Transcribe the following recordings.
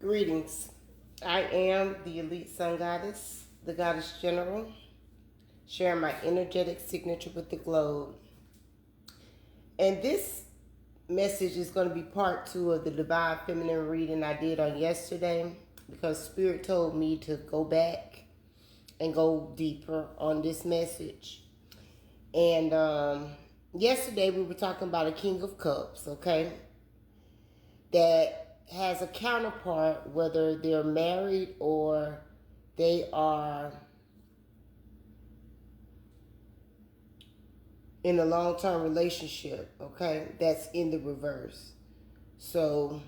Greetings. I am the Elite Sun Goddess, the Goddess General, sharing my energetic signature with the globe. And this message is going to be part 2 of the Divine Feminine reading I did on yesterday because Spirit told me to go back and go deeper on this message. And yesterday we were talking about a King of Cups, okay? That has a counterpart, whether they're married or they are in a long-term relationship, okay? That's in the reverse. So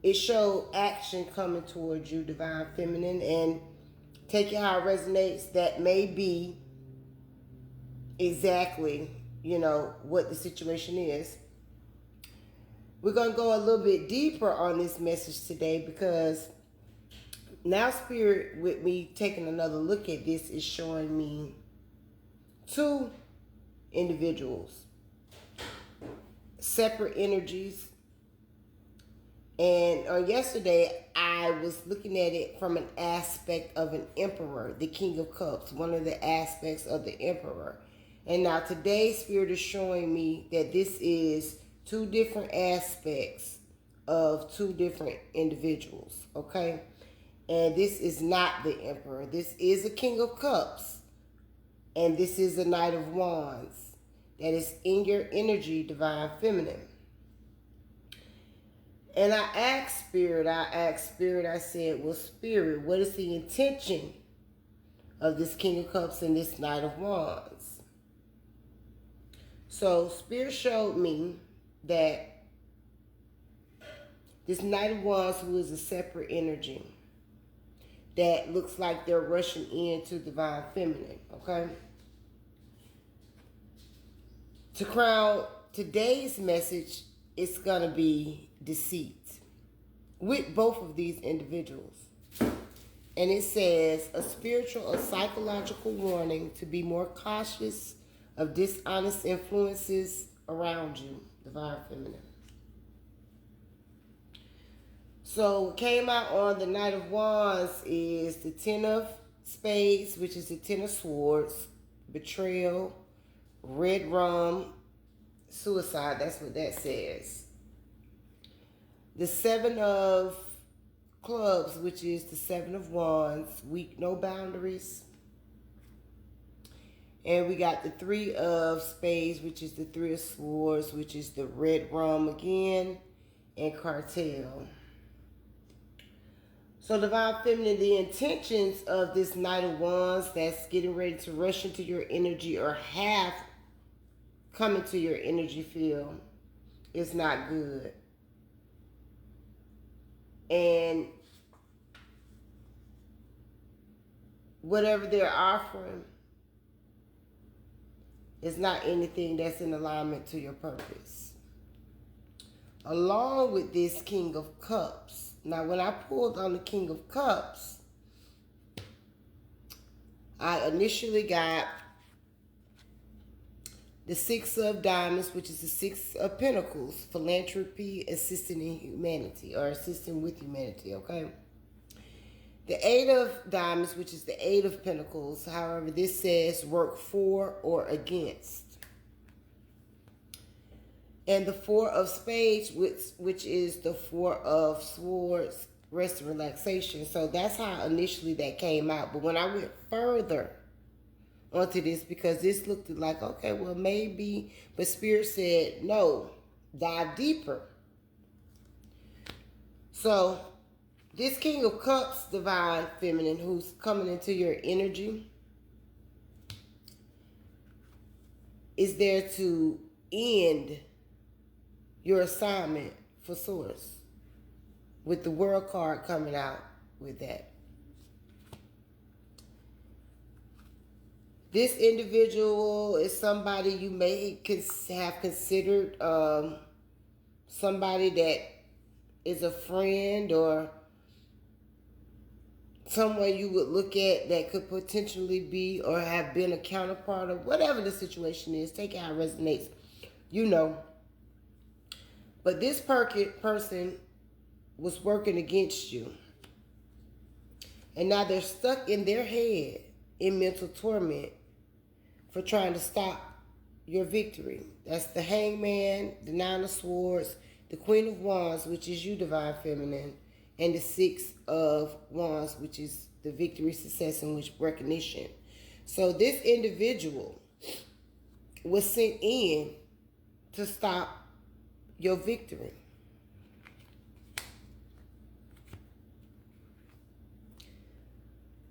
it showed action coming towards you, Divine Feminine, and take it how it resonates. That may be exactly, what the situation is. We're going to go a little bit deeper on this message today because now Spirit, with me taking another look at this, is showing me 2 individuals, separate energies. And yesterday, I was looking at it from an aspect of an emperor, the King of Cups, one of the aspects of the emperor. And now today, Spirit is showing me that this is 2 different aspects of 2 different individuals, okay? And this is not the Emperor. This is a King of Cups. And this is a Knight of Wands. That is in your energy, Divine Feminine. And I asked Spirit, I said, well, Spirit, what is the intention of this King of Cups and this Knight of Wands? So Spirit showed me that this Knight of Wands, who is a separate energy, that looks like they're rushing into Divine Feminine, okay? To crown today's message, it's going to be deceit with both of these individuals. And it says, a spiritual or psychological warning to be more cautious of dishonest influences around you, Divine Feminine. So what came out on the Knight of Wands is the 10 of Spades, which is the 10 of Swords, betrayal, red rum, suicide. That's what that says. The 7 of Clubs, which is the 7 of Wands, weak, no boundaries. And we got the 3 of Spades, which is the 3 of Swords, which is the red rum again, and cartel. So Divine Feminine, the intentions of this Knight of Wands that's getting ready to rush into your energy or have come into your energy field is not good. And whatever they're offering is not anything that's in alignment to your purpose. Along with this King of Cups. Now, when I pulled on the King of Cups, I initially got the 6 of Diamonds, which is the 6 of Pentacles, philanthropy, assisting in humanity, or assisting with humanity, okay? The 8 of Diamonds, which is the 8 of Pentacles, however, this says work for or against. And the 4 of Spades, which is the 4 of Swords, rest and relaxation. So that's how initially that came out. But when I went further onto this, because this looked like, okay, well, maybe, but Spirit said, no, dive deeper. So this King of Cups, Divine Feminine, who's coming into your energy, is there to end your assignment for Source, with the World card coming out with that. This individual is somebody you may have considered somebody that is a friend or someone you would look at that could potentially be or have been a counterpart or whatever the situation is. Take it how it resonates, But this person was working against you. And now they're stuck in their head in mental torment for trying to stop your victory. That's the Hangman, the Nine of Swords, the Queen of Wands, which is you, Divine Feminine, and the Six of Wands, which is the victory, success, and which recognition. So this individual was sent in to stop your victory.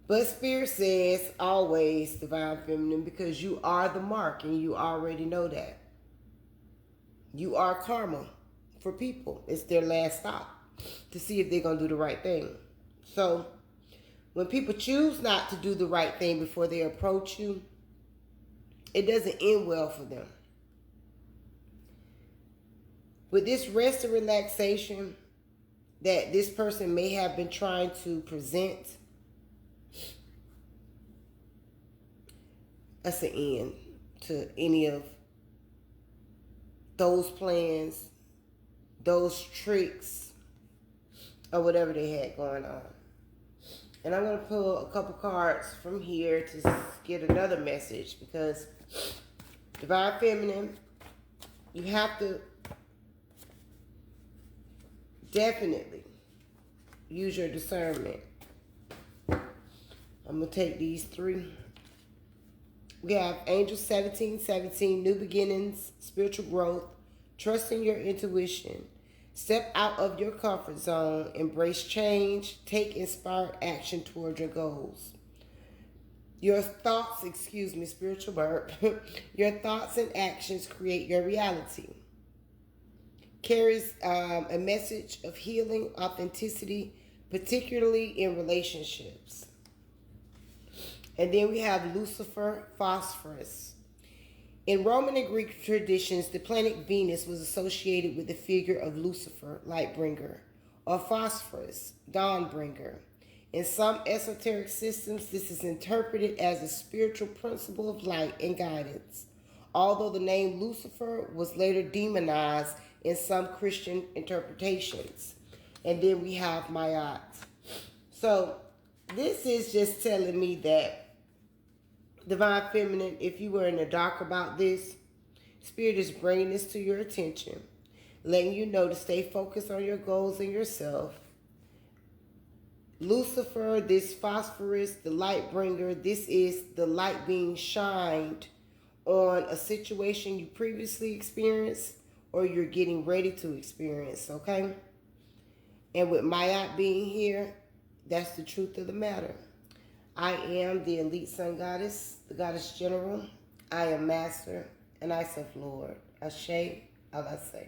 But Spirit says, always, Divine Feminine, because you are the mark and you already know that. You are karma for people. It's their last stop to see if they're going to do the right thing. So when people choose not to do the right thing before they approach you, it doesn't end well for them. With this rest and relaxation that this person may have been trying to present, that's an end to any of those plans, those tricks, or whatever they had going on. And I'm going to pull a couple cards from here to get another message, because Divine Feminine, you have to definitely use your discernment. I'm going to take these three. We have Angel 1717, new beginnings, spiritual growth, trusting your intuition, step out of your comfort zone, embrace change, take inspired action toward your goals. Your thoughts, spiritual burp, your thoughts and actions create your reality. Carries a message of healing, authenticity, particularly in relationships. And then we have Lucifer, Phosphorus. In Roman and Greek traditions, the planet Venus was associated with the figure of Lucifer, Lightbringer, or Phosphorus, Dawnbringer. In some esoteric systems, this is interpreted as a spiritual principle of light and guidance, although the name Lucifer was later demonized in some Christian interpretations. And then we have Ma'at. So this is just telling me that, Divine Feminine, if you were in the dark about this, Spirit is bringing this to your attention, letting you know to stay focused on your goals and yourself. Lucifer, this Phosphorus, the light bringer, this is the light being shined on a situation you previously experienced or you're getting ready to experience, okay? And with Ma'at being here, that's the truth of the matter. I am the Elite Sun Goddess, the Goddess General. I am Master, and I self Lord. Ashe, Alaseh.